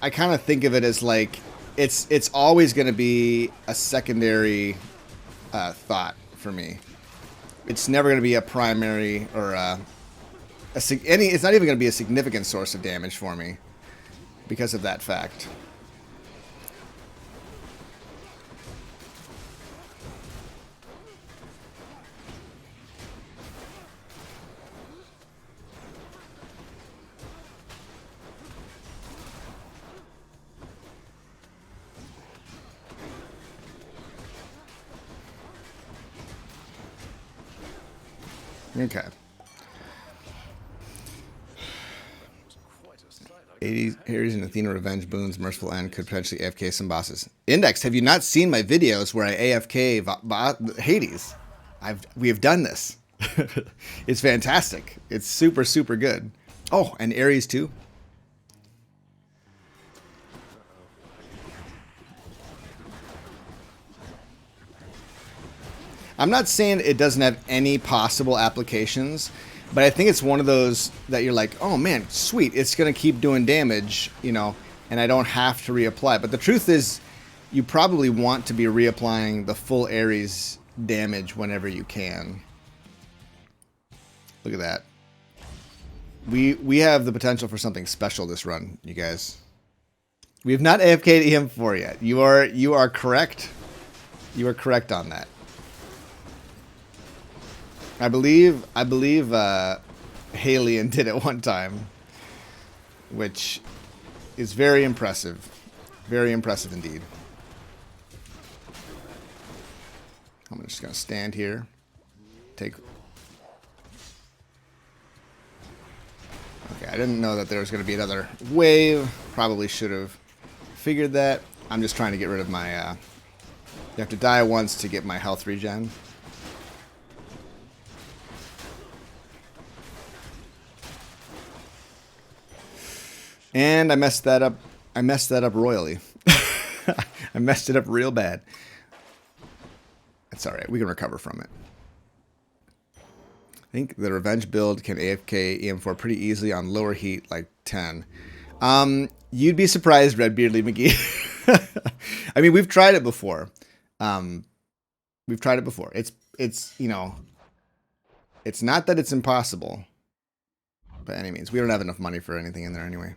I kind of think of it as like it's always going to be a secondary thought for me. It's never going to be a primary or it's not even going to be a significant source of damage for me because of that fact. Okay. 80 Ares and Athena Revenge Boons Merciful End could potentially AFK some bosses. Index, have you not seen my videos where I AFK Hades? We have done this. It's fantastic. It's super, super good. Oh, and Ares too. I'm not saying it doesn't have any possible applications, but I think it's one of those that you're like, oh man, sweet, it's going to keep doing damage, you know, and I don't have to reapply. But the truth is, you probably want to be reapplying the full Ares damage whenever you can. Look at that. We have the potential for something special this run, you guys. We have not AFK'd EM4 yet. You are correct. You are correct on that. I believe Halion did it one time, which is very impressive. Very impressive indeed. I'm just going to stand here. Okay, I didn't know that there was going to be another wave. Probably should have figured that. I'm just trying to get rid of my... you have to die once to get my health regen. And I messed that up. I messed that up royally. I messed it up real bad. It's alright. We can recover from it. I think the revenge build can AFK EM4 pretty easily on lower heat, like 10. You'd be surprised, Red Beardly McGee. I mean, we've tried it before. We've tried it before. It's you know, it's not that it's impossible by any means. We don't have enough money for anything in there anyway.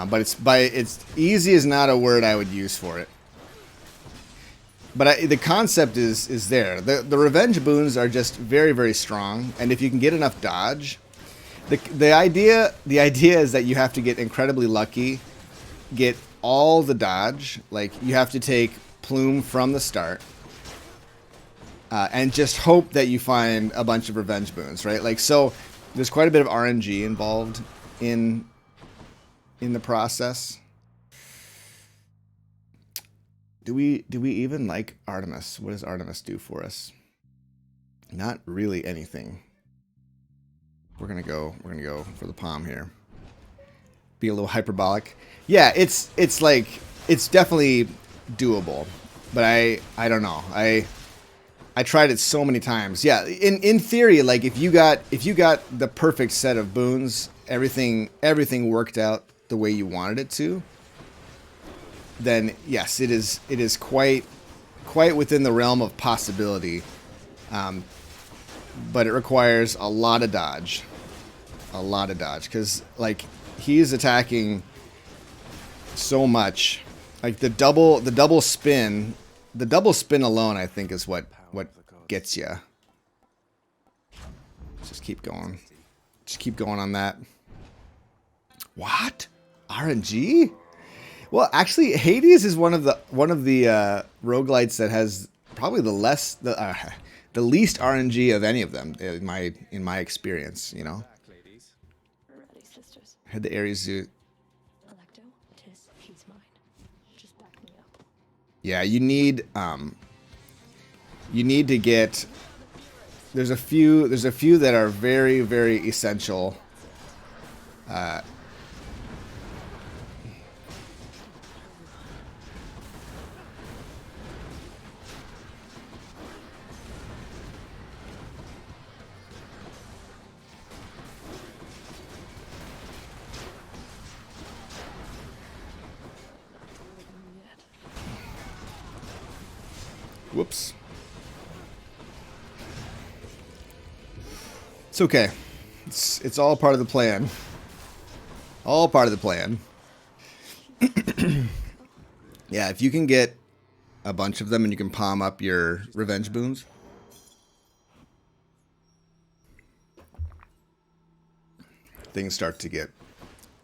But it's easy is not a word I would use for it. But the concept is there. The revenge boons are just very, very strong, and if you can get enough dodge, the idea is that you have to get incredibly lucky, get all the dodge. Like you have to take Plume from the start, and just hope that you find a bunch of revenge boons, right? Like so, there's quite a bit of RNG involved in the process. Do we even like Artemis? What does Artemis do for us? Not really anything. We're gonna go for the palm here. Be a little hyperbolic. Yeah, it's like it's definitely doable, but I don't know. I tried it so many times. Yeah, in theory, like if you got the perfect set of boons, everything worked out the way you wanted it to, then yes, it is quite within the realm of possibility. But it requires a lot of dodge. Because like he's attacking so much. Like the double spin alone, I think, is what gets you. Just keep going. Just keep going on that. What? RNG? Well, actually, Hades is one of the roguelites that has probably the least RNG of any of them in my experience. You know, had the Ares Zoo. Yeah, you need to get. There's a few that are very, very essential. Whoops. It's okay. It's all part of the plan. All part of the plan. Yeah, if you can get a bunch of them and you can palm up your revenge boons. Things start to get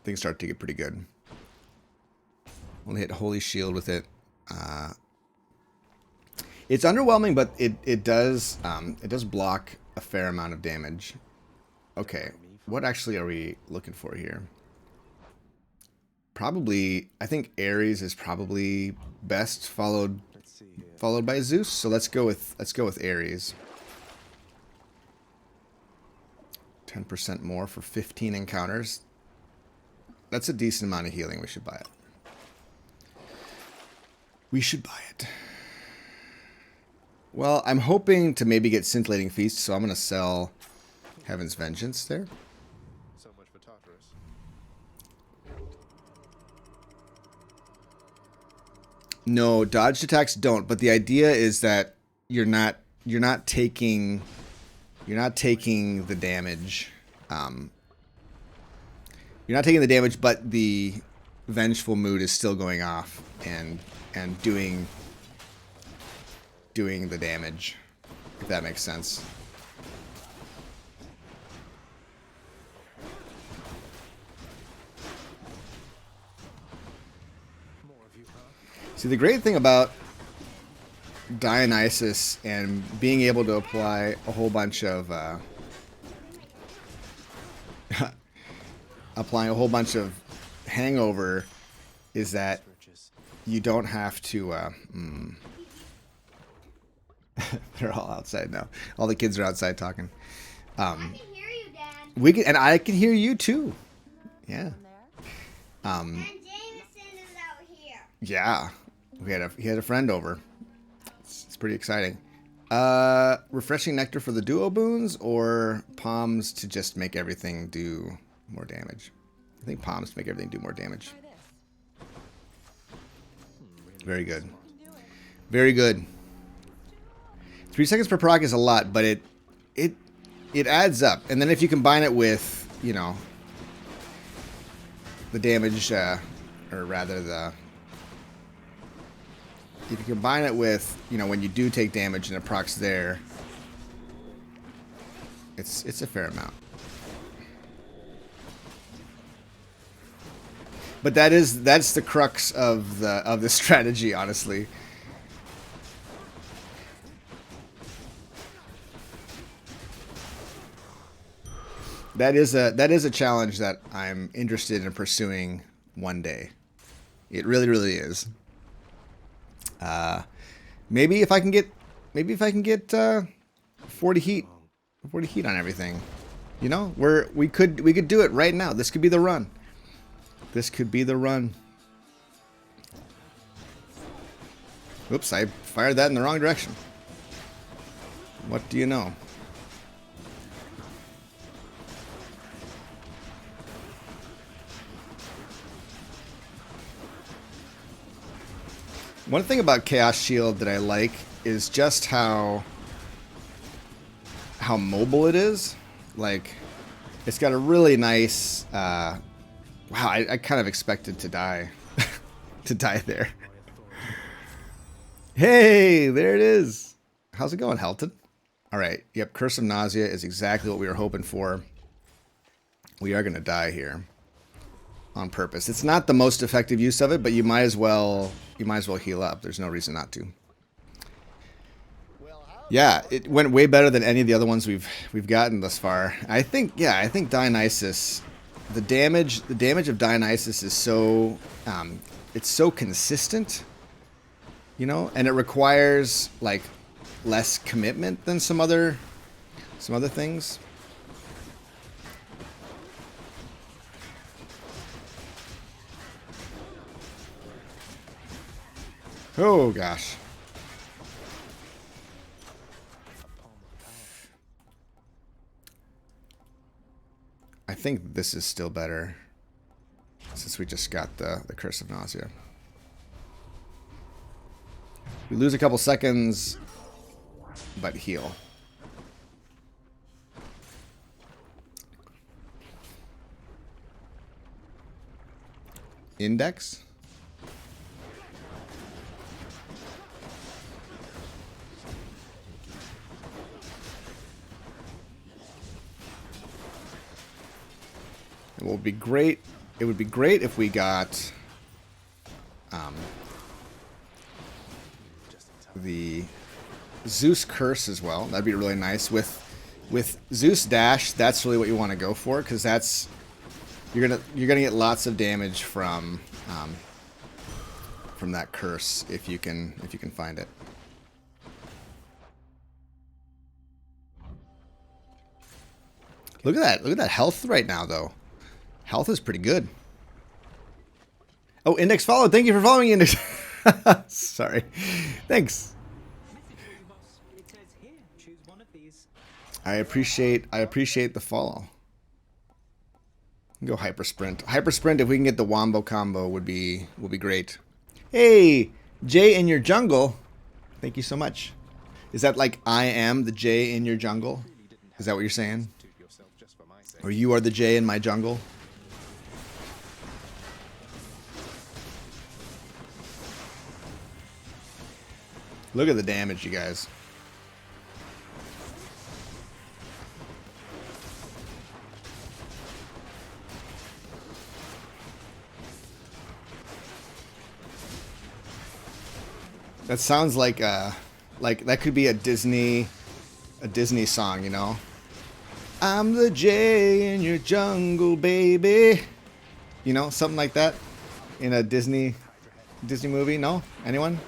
pretty good. Only hit Holy Shield with it. It's underwhelming, but it does block a fair amount of damage. Okay, what actually are we looking for here? Probably, I think Ares is probably best, followed by Zeus. So let's go with Ares. 10% more for 15 encounters. That's a decent amount of healing. We should buy it. We should buy it. Well, I'm hoping to maybe get Scintillating Feast, so I'm going to sell Heaven's Vengeance there. So much for Tartarus. No, dodged attacks don't, but the idea is that you're not taking the damage. You're not taking the damage, but the vengeful mood is still going off and doing the damage, if that makes sense. See, the great thing about Dionysus and being able to apply a whole bunch of hangover is that you don't have to they're all outside now. All the kids are outside talking. I can hear you, Dad. And I can hear you too. Yeah. And Jameson is out here. Yeah. He had a friend over. It's pretty exciting. Refreshing nectar for the duo boons or palms to just make everything do more damage? I think palms to make everything do more damage. Very good. Very good. 3 seconds per proc is a lot, but it adds up. And then if you combine it with, you know, the damage, or rather the... If you combine it with, you know, when you do take damage and it procs there, it's a fair amount. But that's the crux of the strategy, honestly. That is a challenge that I'm interested in pursuing one day. It really, really is. Maybe if I can get 40 heat on everything. You know, we could do it right now. This could be the run. This could be the run. Oops, I fired that in the wrong direction. What do you know? One thing about Chaos Shield that I like is just how mobile it is. Like, it's got a really nice... wow, I kind of expected to die. To die there. Hey, there it is. How's it going, Helton? Alright, yep, Curse of Nausea is exactly what we were hoping for. We are going to die here. On purpose. It's not the most effective use of it, but you might as well heal up. There's no reason not to. Yeah, it went way better than any of the other ones we've gotten thus far. I think Dionysus, the damage of Dionysus is so it's so consistent, you know, and it requires like less commitment than some other things. Oh gosh. I think this is still better since we just got the Curse of Nausea. We lose a couple seconds, but heal. Index. It would be great. It would be great if we got the Zeus curse as well. That'd be really nice. With Zeus dash, that's really what you want to go for, because that's you're gonna get lots of damage from that curse if you can find it. Look at that! Look at that health right now, though. Health is pretty good. Oh, Index followed. Thank you for following, Index. Sorry. Thanks. I appreciate the follow. Go hyper sprint. Hyper sprint, if we can get the wombo combo, would be great. Hey, Jay in your jungle. Thank you so much. Is that like I am the Jay in your jungle? Is that what you're saying? Or you are the Jay in my jungle? Look at the damage, you guys. That sounds like that could be a Disney song, you know. I'm the Jay in your jungle, baby. You know, something like that in a Disney movie. No? Anyone?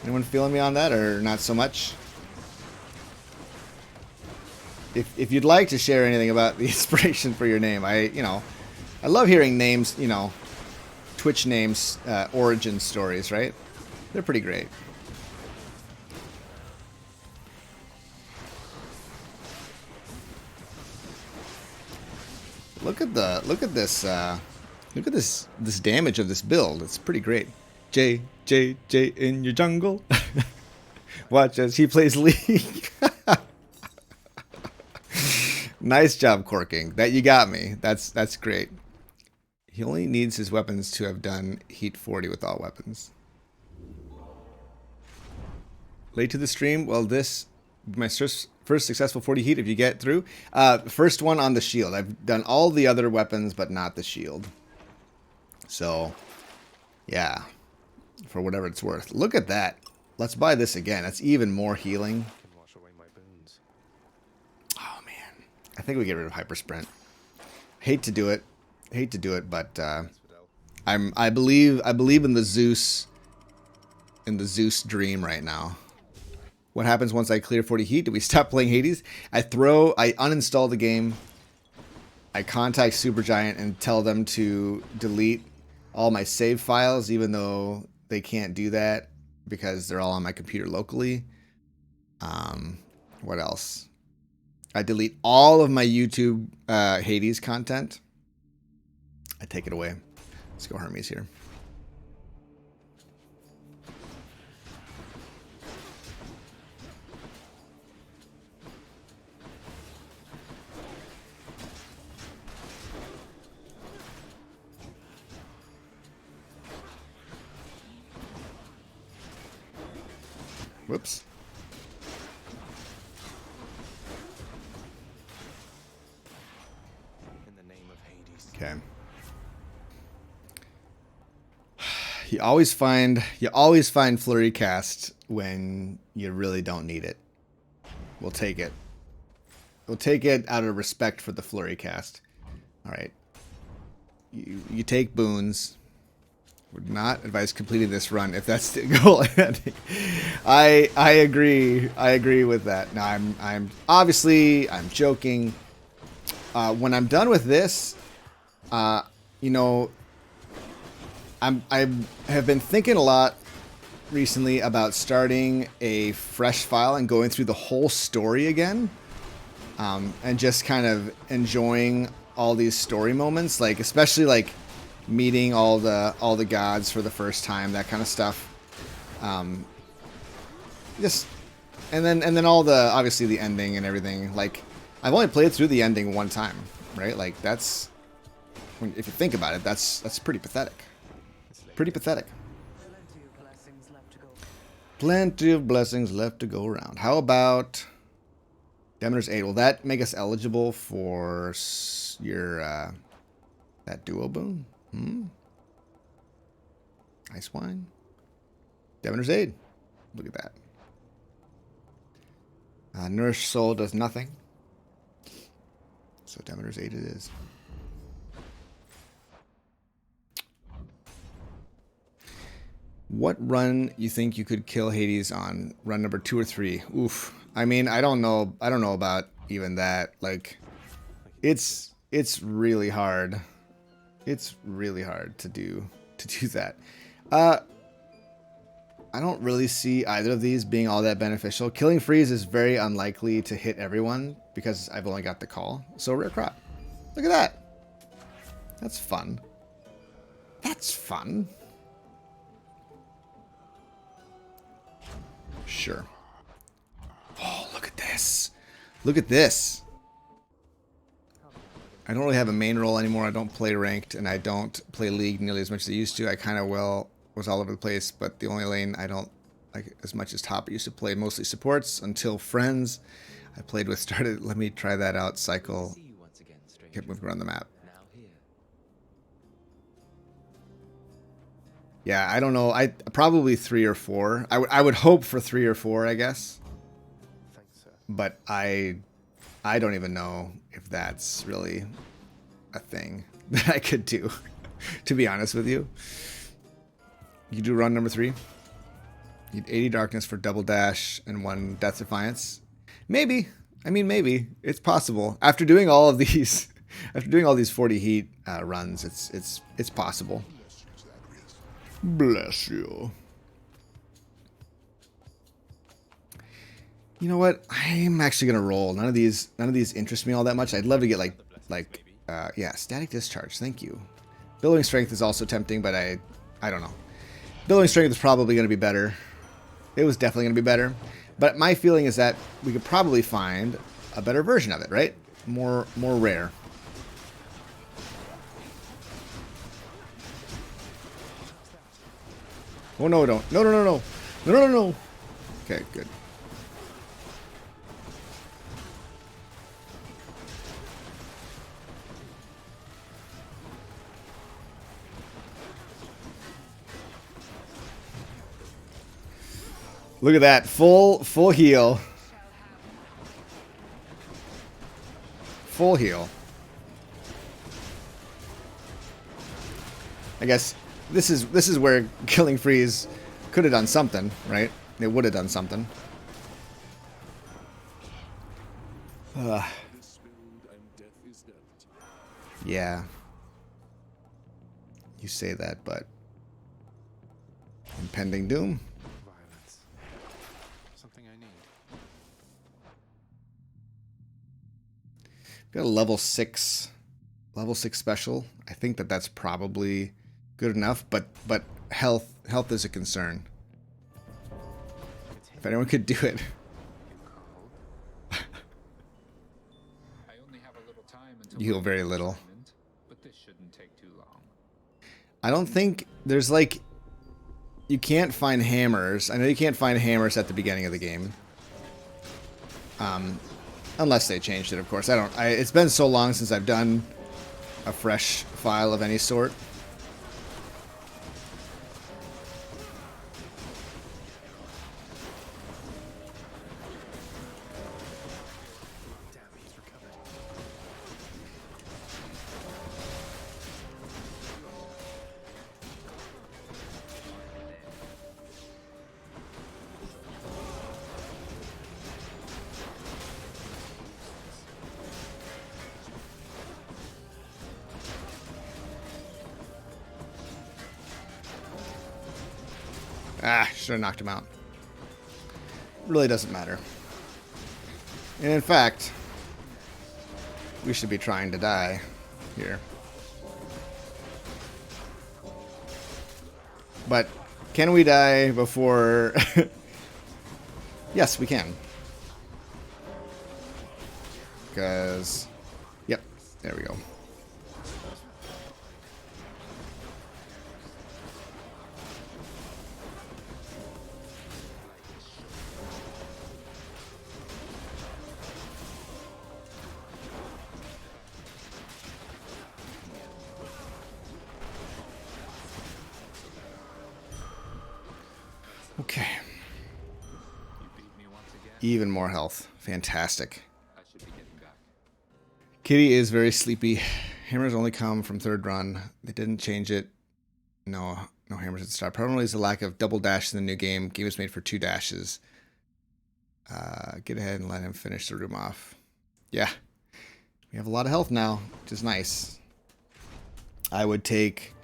Anyone feeling me on that, or not so much? If you'd like to share anything about the inspiration for your name, I love hearing names, you know, Twitch names, origin stories, right? They're pretty great. Look at this damage of this build. It's pretty great. Jay in your jungle. Watch as he plays League. Nice job, Corking. That you got me. That's great. He only needs his weapons to have done heat 40 with all weapons. Late to the stream. Well, this my first successful 40 heat if you get through. First one on the shield. I've done all the other weapons, but not the shield. So, yeah. For whatever it's worth. Look at that. Let's buy this again. That's even more healing. Oh, man. I think we get rid of Hyper Sprint. Hate to do it. But I believe in the Zeus dream right now. What happens once I clear 40 heat? Do we stop playing Hades? I uninstall the game. I contact Supergiant and tell them to delete all my save files, even though they can't do that because they're all on my computer locally. What else? I delete all of my YouTube Hades content. I take it away. Let's go Hermes here. Whoops. In the name of Hades. Okay. You always find flurry cast when you really don't need it. We'll take it. We'll take it out of respect for the flurry cast. All right. You take boons. Would not advise completing this run if that's the goal. I agree. I agree with that. Now I'm obviously joking. When I'm done with this, you know, I have been thinking a lot recently about starting a fresh file and going through the whole story again, and just kind of enjoying all these story moments, like especially like meeting all the gods for the first time, that kind of stuff. just and then all the obviously the ending and everything. Like I've only played through the ending one time, right? Like that's if you think about it, that's pretty pathetic. Pretty pathetic. Plenty of blessings left to go around. How about Demeter's Aid? Will that make us eligible for your that duo boon? Ice wine. Demeter's Aid. Look at that. Nourished Soul does nothing. So Demeter's Aid it is. What run you think you could kill Hades on? Run number 2 or 3? Oof. I mean, I don't know about even that. Like, it's really hard. It's really hard to do that. I don't really see either of these being all that beneficial. Killing Freeze is very unlikely to hit everyone because I've only got the call. So rare crop. Look at that. That's fun. That's fun. Sure. Oh, look at this. Look at this. I don't really have a main role anymore. I don't play ranked, and I don't play league nearly as much as I used to. I kind of was all over the place, but the only lane I don't like as much as top. I used to play mostly supports until friends. I played with started. Let me try that out. Cycle. Kept moving around the map. Yeah, I don't know. I probably 3 or 4. I would hope for 3 or 4, I guess. Thanks, sir. But I don't even know if that's really a thing that I could do. To be honest with you, you do run number 3. You need 80 darkness for double dash and 1 death defiance. Maybe. I mean, maybe it's possible. After doing all of these, after doing all these 40 heat runs, it's possible. Bless you. You know what? I'm actually gonna roll. None of these interest me all that much. I'd love to get yeah, static discharge. Thank you. Billowing strength is also tempting, but I don't know. Billowing strength is probably gonna be better. It was definitely gonna be better. But my feeling is that we could probably find a better version of it, right? More rare. Oh no, don't. No. No. Okay, good. Look at that. Full heal. Full heal. I guess this is where killing Freeze could have done something, right? It would have done something. Yeah. You say that, but impending doom. Violence. Something I need. Got a level 6 special. I think that's probably good enough, but health is a concern. If anyone could do it. I only have a little time until You heal very little. but this shouldn't take too long. I don't think there's like you can't find hammers. I know you can't find hammers at the beginning of the game. Unless they changed it, of course. It's been so long since I've done a fresh file of any sort. Damn, he's recovered. Should have knocked him out. Really doesn't matter. And in fact, we should be trying to die here. But can we die before Yes, we can. Because, yep, there we go. Okay. You beat me once again. Even more health. Fantastic. I should be getting back. Kitty is very sleepy. Hammers only come from third run. They didn't change it. No hammers at the start. Probably is the lack of double dash in the new game. Game is made for 2 dashes. Get ahead and let him finish the room off. Yeah. We have a lot of health now, which is nice. I would take...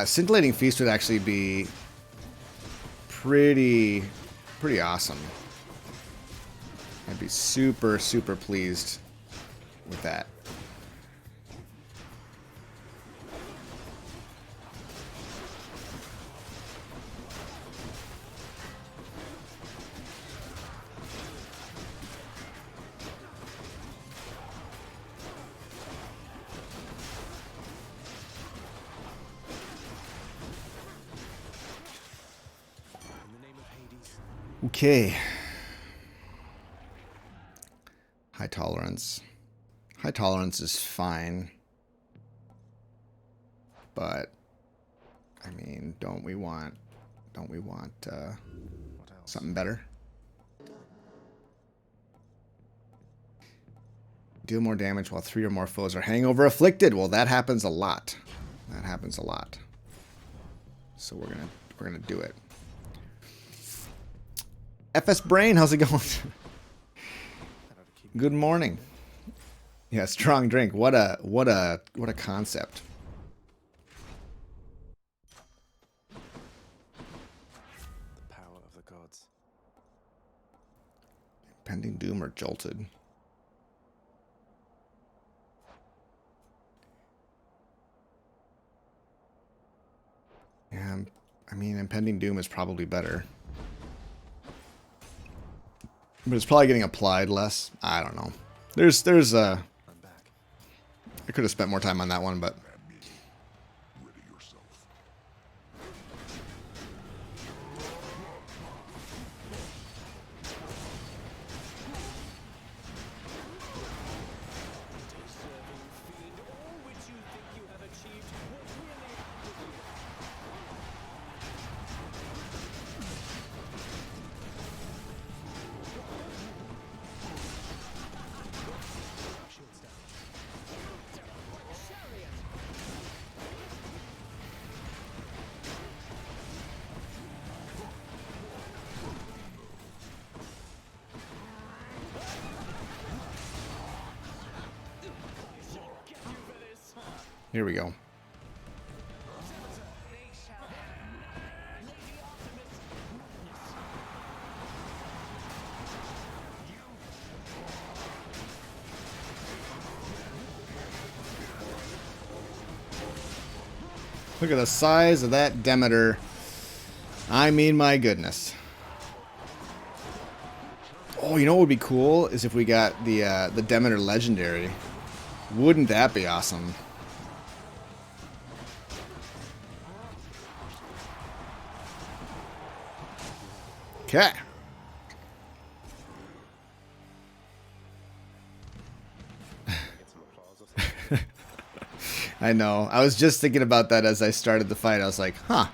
Scintillating Feast would actually be pretty awesome. I'd be super pleased with that. Okay. High tolerance. High tolerance is fine. But I mean, don't we want something better? Deal more damage while 3 or more foes are hangover afflicted. Well, that happens a lot. That happens a lot. So we're gonna do it. FS Brain, how's it going? Good morning. Yeah, strong drink. What a concept. The power of the gods. Impending doom or jolted. Yeah, I mean, impending doom is probably better. But it's probably getting applied less. I don't know. There's I'm back. I could have spent more time on that one, but here we go. Look at the size of that Demeter. I mean, my goodness. Oh, you know what would be cool is if we got the Demeter Legendary. Wouldn't that be awesome? Okay. I know. I was just thinking about that as I started the fight. I was like, huh,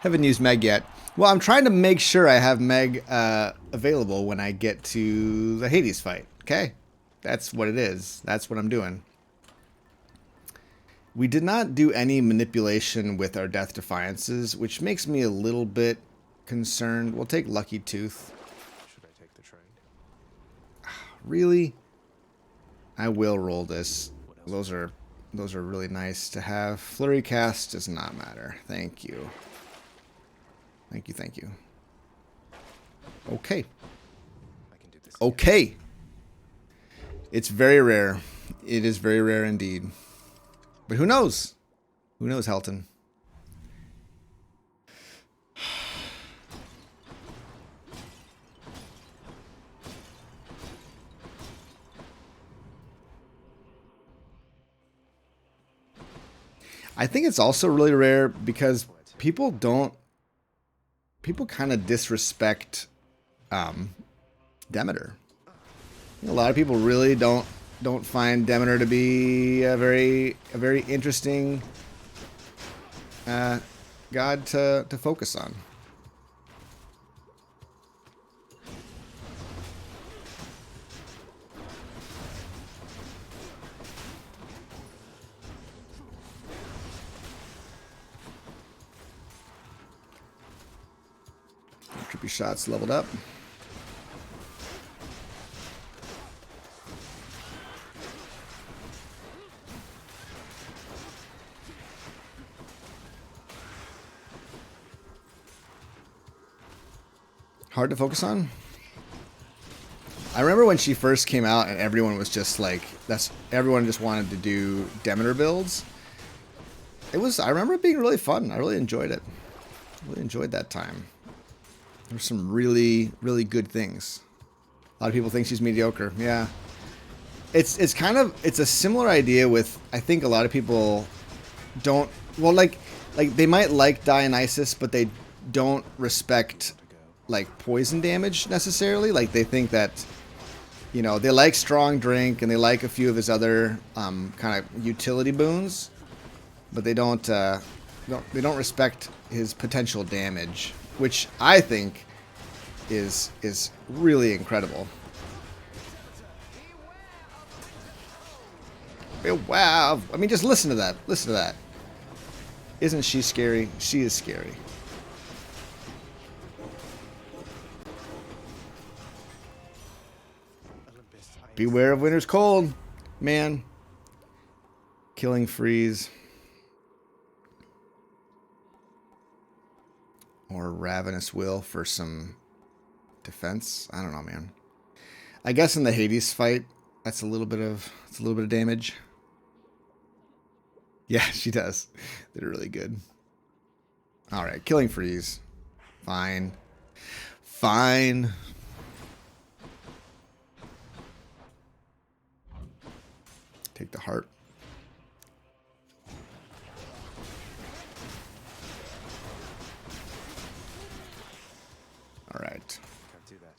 haven't used Meg yet. Well, I'm trying to make sure I have Meg available when I get to the Hades fight. Okay? That's what it is. That's what I'm doing. We did not do any manipulation with our Death Defiances, which makes me a little bit concerned. We'll take Lucky Tooth. Should I take the train? Really? I will roll this. Those are really nice to have. Flurry Cast does not matter. Thank you. Thank you. Okay. I can do this. Again. Okay. It's very rare. It is very rare indeed. But who knows? Who knows, Helton? I think it's also really rare because people kind of disrespect Demeter. A lot of people really don't find Demeter to be a very interesting god to focus on. Trippy shots leveled up. Hard to focus on. I remember when she first came out and everyone was just like, everyone just wanted to do Demeter builds. I remember it being really fun. I really enjoyed it. Really enjoyed that time. There's some really good things. A lot of people think she's mediocre. Yeah. It's a similar idea with, I think a lot of people don't, well, like they might like Dionysus, but they don't respect like poison damage necessarily. Like they think that, you know, they like strong drink and they like a few of his other kind of utility boons, but they don't respect his potential damage, which I think is really incredible. Wow. I mean, just listen to that. Listen to that. Isn't she scary? She is scary. Beware of winter's cold, man. Killing freeze. Or ravenous will for some defense. I don't know, man. I guess in the Hades fight, that's a little bit of damage. Yeah, she does. They're really good. All right, killing freeze. Fine. Fine. Take the heart. All right. Can't do that.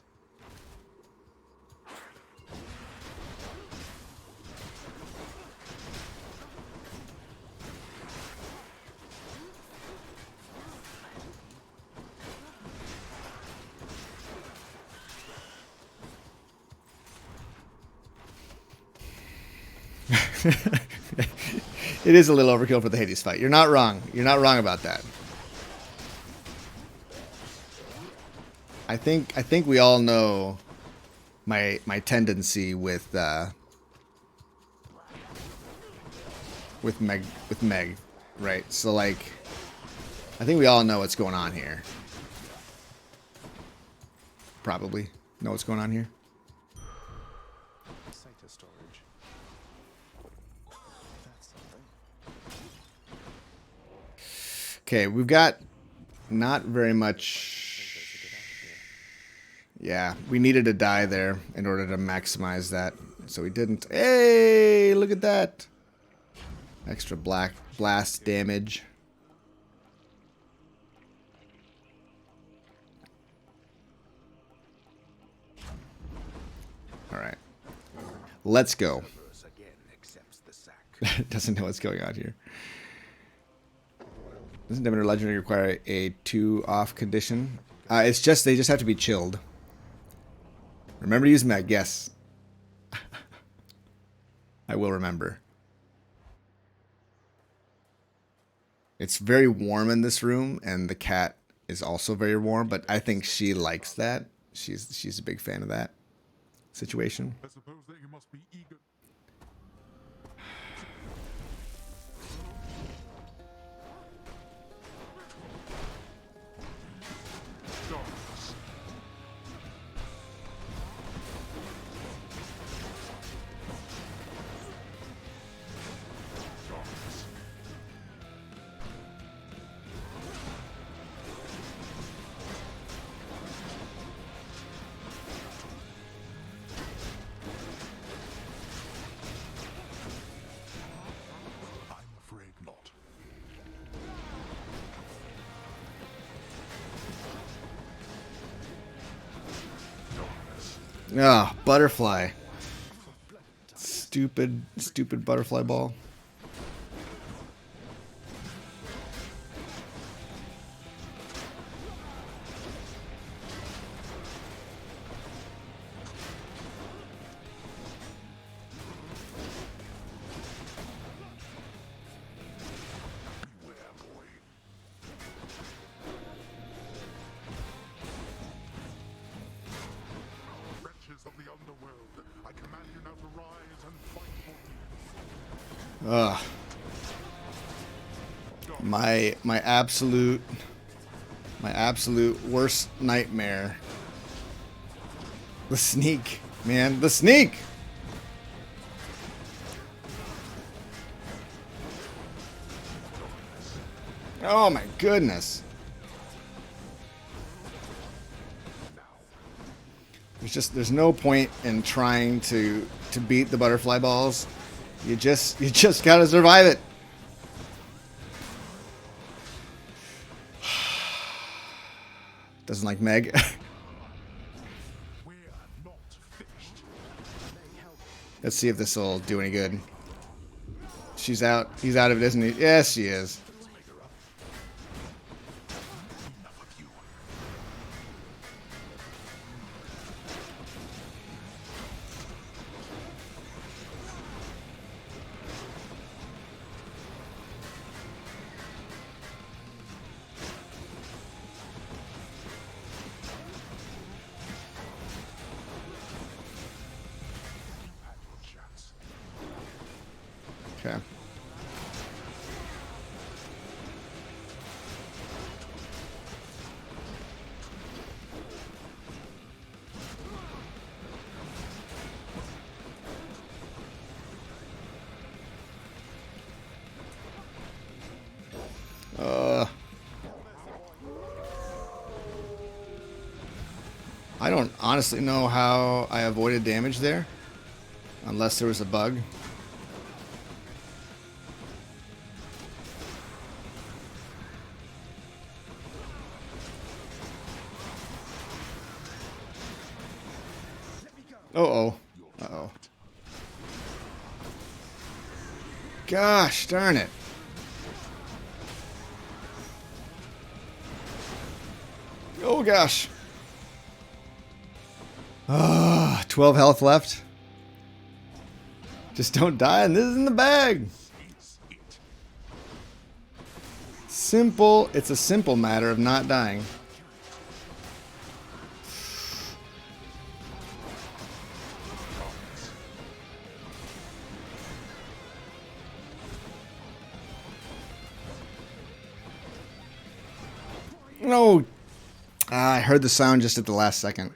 It is a little overkill for the Hades fight. You're not wrong. You're not wrong about that. I think we all know my tendency with Meg, right? So like, I think we all know what's going on here. Probably know what's going on here. Cyto storage. That's something. Okay, we've got not very much. Yeah, we needed to die there in order to maximize that, so we didn't. Hey, look at that! Extra black blast damage. All right, let's go. Doesn't know what's going on here. Doesn't Demeter Legendary require a 2-off condition? It's just they just have to be chilled. Remember to use Meg, yes. I will remember. It's very warm in this room, and the cat is also very warm, but I think she likes that. She's a big fan of that situation. I suppose that you must be eager. Darkness. Darkness. Ah, butterfly. Stupid, stupid butterfly ball. Wretches of the Underworld, I command you now to rise and fight for me. Ugh. My absolute worst nightmare. The sneak, man, the sneak. Oh my goodness. There's no point in trying to beat the butterfly balls. You just gotta survive it. Doesn't like Meg. We're not finished. Let's see if this will do any good. She's out. He's out of it, isn't he? Yes, she is. Enough of you. You had your chance. Okay. I don't honestly know how I avoided damage there, unless there was a bug. Uh-oh. Uh-oh. Gosh darn it. Oh gosh. 12 health left. Just don't die and this is in the bag. Simple. It's a simple matter of not dying. No. I heard the sound just at the last second.